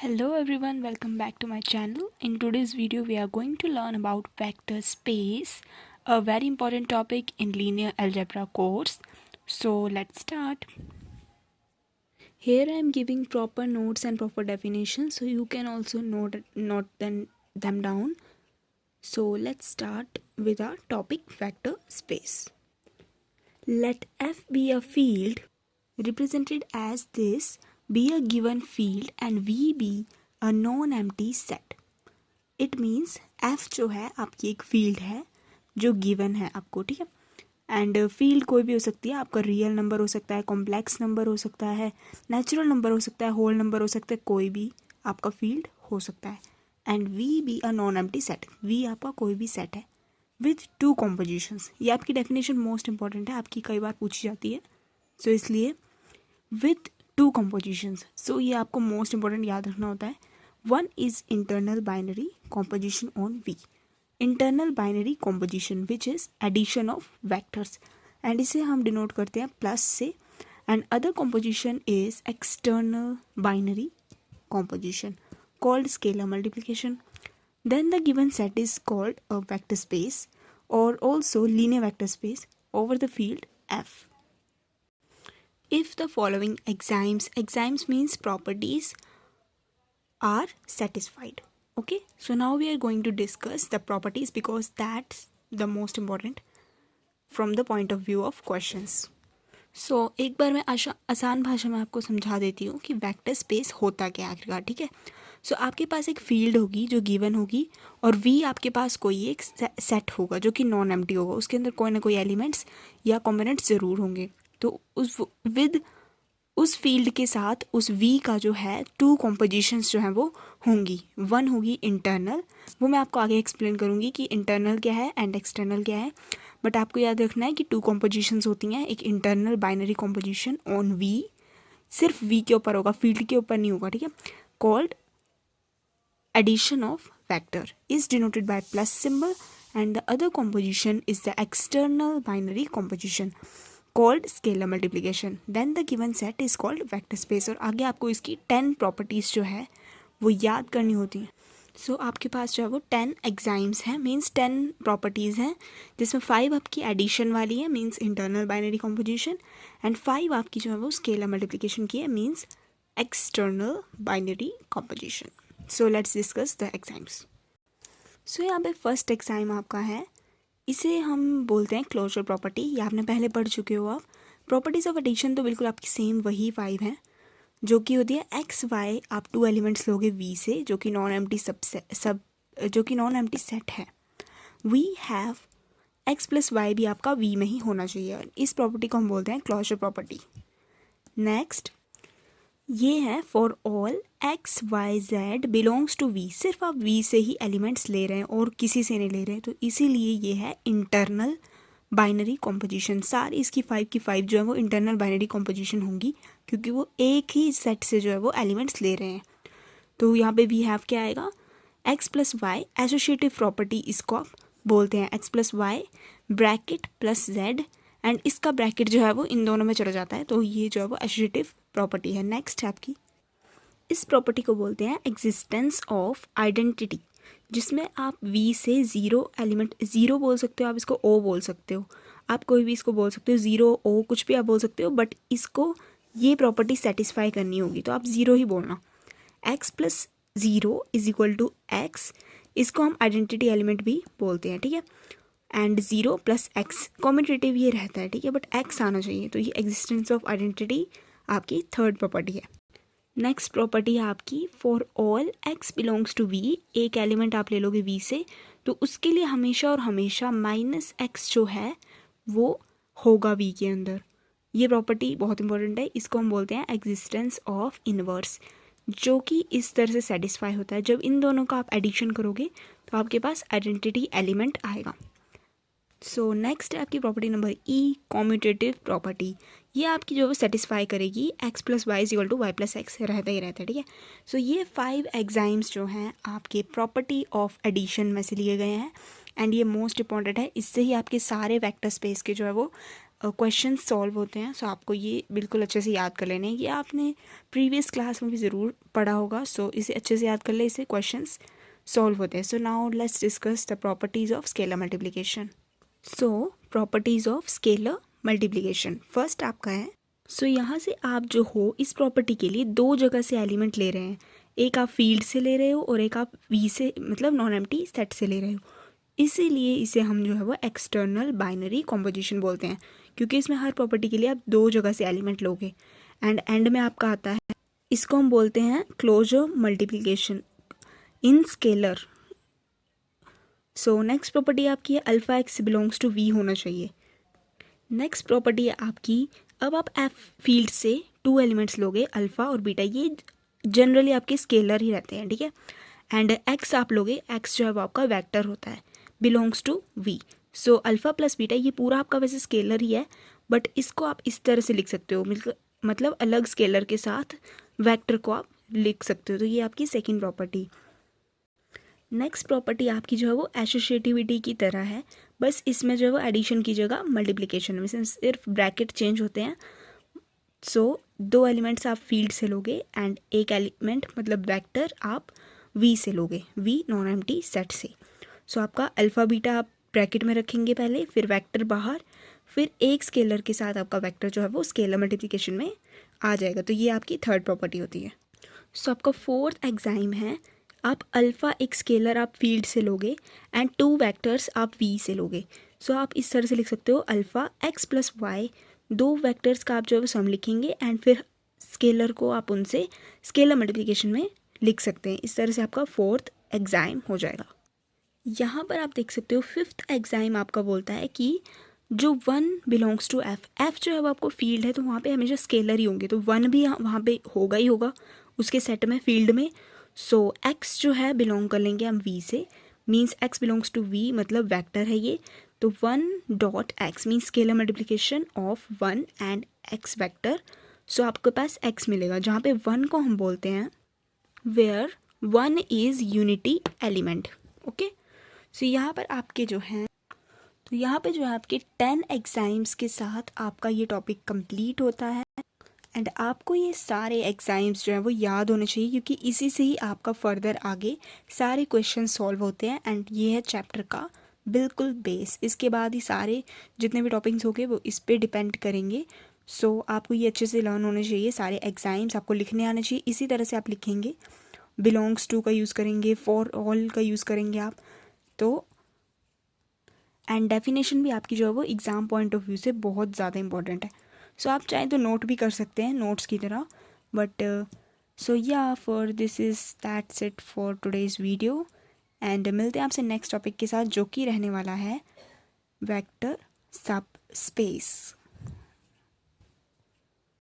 Hello everyone, welcome back to my channel. In today's video we are going to learn about vector space, a very important topic in linear algebra course. So let's start. Here I am giving proper notes and proper definitions so you can also note them down. So let's start with our topic vector space. Let F be a field represented as this be a given field and V be a non-empty set. It means F जो है आपकी एक field है जो given है आपको, ठीक है. एंड फील्ड कोई भी हो सकती है, आपका रियल नंबर हो सकता है, कॉम्प्लेक्स नंबर हो सकता है, नेचुरल नंबर हो सकता है, होल नंबर हो सकता है, कोई भी आपका फील्ड हो सकता है. And V be a non empty set, V आपका कोई भी सेट है विथ टू कॉम्पोजिशंस. ये आपकी डेफिनेशन मोस्ट इंपॉर्टेंट है, आपकी कई बार पूछी जाती है, सो इसलिए विथ टू कॉम्पोजिशंस. सो ये आपको मोस्ट इंपॉर्टेंट याद रखना होता है. One is internal binary composition on V, internal binary composition which is addition of vectors, and इसे हम डिनोट करते हैं प्लस से. And other composition is external binary composition called scalar multiplication. Then the given set is called a vector space or also linear vector space over the field F. If the following axioms means properties are satisfied. Okay, so now we are going to discuss the properties because that's the most important from the point of view of questions. So एक बार मैं आसान भाषा में आपको समझा देती हूँ कि वेक्टर स्पेस होता क्या आखिरकार, ठीक है. सो आपके पास एक फील्ड होगी जो गिवन होगी और वी आपके पास कोई एक सेट होगा जो कि नॉन एम्प्टी होगा, उसके अंदर कोई ना कोई एलिमेंट्स या कॉम्पोनेंट्स ज़रूर होंगे. तो उस फील्ड के साथ उस वी का जो है टू कॉम्पोजिशंस जो हैं वो होंगी. वन होगी इंटरनल, वो मैं आपको आगे एक्सप्लेन करूँगी कि इंटरनल क्या है एंड एक्सटर्नल क्या है. बट आपको याद रखना है कि टू कॉम्पोजिशंस होती हैं. एक internal binary composition on V, सिर्फ वी के ऊपर होगा, फील्ड के ऊपर नहीं होगा, ठीक है. Called addition of vector is denoted by plus symbol, and the other composition is the external binary composition called scalar multiplication. Then the given set is called vector space. और आगे आपको इसकी 10 प्रॉपर्टीज़ जो है वो याद करनी होती हैं. सो आपके पास जो है वो 10 एग्जाइम्स हैं, मीन्स 10 प्रॉपर्टीज़ हैं, जिसमें 5 आपकी एडिशन वाली है, means internal binary composition, and 5 आपकी जो है वो स्केलर मल्टीप्लिकेशन की है, means external binary composition. So let's discuss the exams. So यहाँ पे फर्स्ट एग्जाम आपका है, इसे हम बोलते हैं क्लोजर प्रॉपर्टी. ये आपने पहले पढ़ चुके हो आप. प्रॉपर्टीज़ ऑफ एडिशन तो बिल्कुल आपकी सेम वही 5 हैं, जो कि होती है एक्स वाई. आप 2 एलिमेंट्स लोगे वी से जो कि नॉन एम्प्टी सेट है. We have x plus y भी आपका वी में ही होना चाहिए. इस प्रॉपर्टी को हम बोलते हैं क्लोजर प्रॉपर्टी. नेक्स्ट ये है for all x y z belongs to V. सिर्फ आप वी से ही एलिमेंट्स ले रहे हैं और किसी से नहीं ले रहे हैं, तो इसीलिए ये है इंटरनल बाइनरी कॉम्पोजिशन. सारी इसकी 5 की 5 जो है वो इंटरनल बाइनरी कॉम्पोजिशन होंगी क्योंकि वो एक ही सेट से जो है वो एलिमेंट्स ले रहे हैं. तो यहाँ पे वी हैव क्या आएगा, x plus y. Associative property इसको आप बोलते हैं. X plus y bracket plus z, and इसका ब्रैकेट जो है वो इन दोनों में चला जाता है, तो ये जो है वो एसोसिएटिव प्रॉपर्टी है. नेक्स्ट है आपकी, इस प्रॉपर्टी को बोलते हैं एग्जिस्टेंस ऑफ आइडेंटिटी, जिसमें आप वी से ज़ीरो एलिमेंट, ज़ीरो बोल सकते हो आप, इसको ओ बोल सकते हो, आप कोई भी इसको बोल सकते हो, ज़ीरो ओ कुछ भी आप बोल सकते हो, बट इसको ये प्रॉपर्टी सेटिस्फाई करनी होगी तो आप ज़ीरो ही बोलना. X plus zero is equal to x, इसको हम आइडेंटिटी एलिमेंट भी बोलते हैं, ठीक है. And zero plus x commutative ये रहता है, ठीक है, बट एक्स आना चाहिए, तो ये एग्जिस्टेंस ऑफ आइडेंटिटी आपकी थर्ड प्रॉपर्टी है. नेक्स्ट प्रॉपर्टी है आपकी for all x belongs to V. एक एलिमेंट आप ले लोगे वी से, तो उसके लिए हमेशा और हमेशा माइनस एक्स जो है वो होगा वी के अंदर. ये प्रॉपर्टी बहुत इंपॉर्टेंट है, इसको हम बोलते हैं एग्जिस्टेंस ऑफ इनवर्स, जो कि इस तरह से सेटिस्फाई होता है. जब इन दोनों का आप एडिशन करोगे तो आपके पास आइडेंटिटी एलिमेंट आएगा. सो नेक्स्ट है आपकी property number E, commutative property. ये आपकी जो है सेटिस्फाई करेगी x plus y is equal to y plus x रहता ही रहता है, ठीक है. सो ये 5 एग्जाम्स जो हैं आपके प्रॉपर्टी ऑफ एडिशन में से लिए गए हैं, एंड ये मोस्ट इंपॉर्टेंट है. इससे ही आपके सारे वेक्टर स्पेस के जो है वो क्वेश्चन सॉल्व होते हैं। सो आपको ये बिल्कुल अच्छे से याद कर लेने हैं। ये आपने प्रीवियस क्लास में भी ज़रूर पढ़ा होगा। सो इसे अच्छे से याद कर ले, इसे क्वेश्चंस सॉल्व होते हैं। So now let's discuss the properties of scalar multiplication. So properties of scalar multiplication first आपका है। सो यहाँ से आप जो हो इस प्रॉपर्टी के लिए दो जगह से एलिमेंट ले रहे हैं। एक आप फील्ड से ले रहे हो और एक आप वी से मतलब नॉन एम्प्टी सेट से ले रहे हो। इसीलिए इसे हम जो है वो एक्सटर्नल बाइनरी कॉम्पोजिशन बोलते हैं, क्योंकि इसमें हर प्रॉपर्टी के लिए आप दो जगह से एलिमेंट लोगे एंड एंड में आपका आता है, इसको हम बोलते हैं closure multiplication in scalar. So next property आपकी है alpha x belongs to V होना चाहिए। नेक्स्ट प्रॉपर्टी है आपकी, अब आप एफ फील्ड से टू एलिमेंट्स लोगे अल्फा और बीटा, ये जनरली आपके स्केलर ही रहते हैं, ठीक है। एंड एक्स आप लोगे, एक्स जो है वो आपका वेक्टर होता है, belongs to V. So alpha plus beta ये पूरा आपका वैसे स्केलर ही है, बट इसको आप इस तरह से लिख सकते हो, मतलब अलग स्केलर के साथ वेक्टर को आप लिख सकते हो। तो ये आपकी सेकेंड प्रॉपर्टी। नेक्स्ट प्रॉपर्टी आपकी जो है वो एसोसिएटिविटी की तरह है, बस इसमें जो है वो एडिशन की जगह मल्टीप्लिकेशन में सिर्फ ब्रैकेट चेंज होते हैं। सो दो एलिमेंट्स आप फील्ड से लोगे एंड एक एलिमेंट मतलब वेक्टर आप वी से लोगे, वी नॉन एम्प्टी सेट से। सो आपका अल्फ़ा बीटा आप ब्रैकेट में रखेंगे पहले, फिर वेक्टर बाहर, फिर एक स्केलर के साथ आपका वेक्टर जो है वो स्केलर मल्टीप्लिकेशन में आ जाएगा। तो ये आपकी थर्ड प्रॉपर्टी होती है। सो आपका फोर्थ एग्जाइम है, आप अल्फ़ा एक स्केलर आप फील्ड से लोगे एंड टू वेक्टर्स आप वी से लोगे। सो आप इस तरह से लिख सकते हो अल्फ़ा एक्स प्लस वाई, दो वेक्टर्स का आप जो है सम लिखेंगे एंड फिर स्केलर को आप उनसे स्केलर मल्टीप्लिकेशन में लिख सकते हैं। इस तरह से आपका फोर्थ एग्जाइम हो जाएगा। यहाँ पर आप देख सकते हो फिफ्थ एग्जाइम आपका बोलता है कि जो one belongs to F, F जो है वो आपको फील्ड है तो वहाँ पे हमेशा स्केलर ही होंगे, तो वन भी वहाँ पे होगा ही होगा उसके सेट में फील्ड में। सो एक्स जो है बिलोंग कर लेंगे हम वी से, means x belongs to V मतलब वेक्टर है ये, तो one dot x means scalar multiplication of one and x vector. So आपके पास एक्स मिलेगा, जहाँ पे वन को हम बोलते हैं where one is unity element. Okay, so यहाँ पर आपके जो हैं, तो यहाँ पे जो है आपके 10 एग्जाम्स के साथ आपका ये टॉपिक कंप्लीट होता है एंड आपको ये सारे एग्जाम्स जो है वो याद होने चाहिए, क्योंकि इसी से ही आपका फर्दर आगे सारे क्वेश्चन सॉल्व होते हैं एंड ये है चैप्टर का बिल्कुल बेस। इसके बाद ही सारे जितने भी टॉपिक्स होंगे वो इस पर डिपेंड करेंगे। सो आपको ये अच्छे से लर्न होने चाहिए, सारे एग्जाम्स आपको लिखने आने चाहिए। इसी तरह से आप लिखेंगे, बिलोंग्स टू का यूज़ करेंगे, फॉर ऑल का यूज़ करेंगे आप, तो एंड डेफिनेशन भी आपकी जो है वो एग्ज़ाम पॉइंट ऑफ व्यू से बहुत ज़्यादा इंपॉर्टेंट है। सो आप चाहें तो नोट भी कर सकते हैं नोट्स की तरह, बट सो या for this is that's it for today's video and मिलते हैं आपसे नेक्स्ट टॉपिक के साथ, जो कि रहने वाला है वेक्टर सब स्पेस।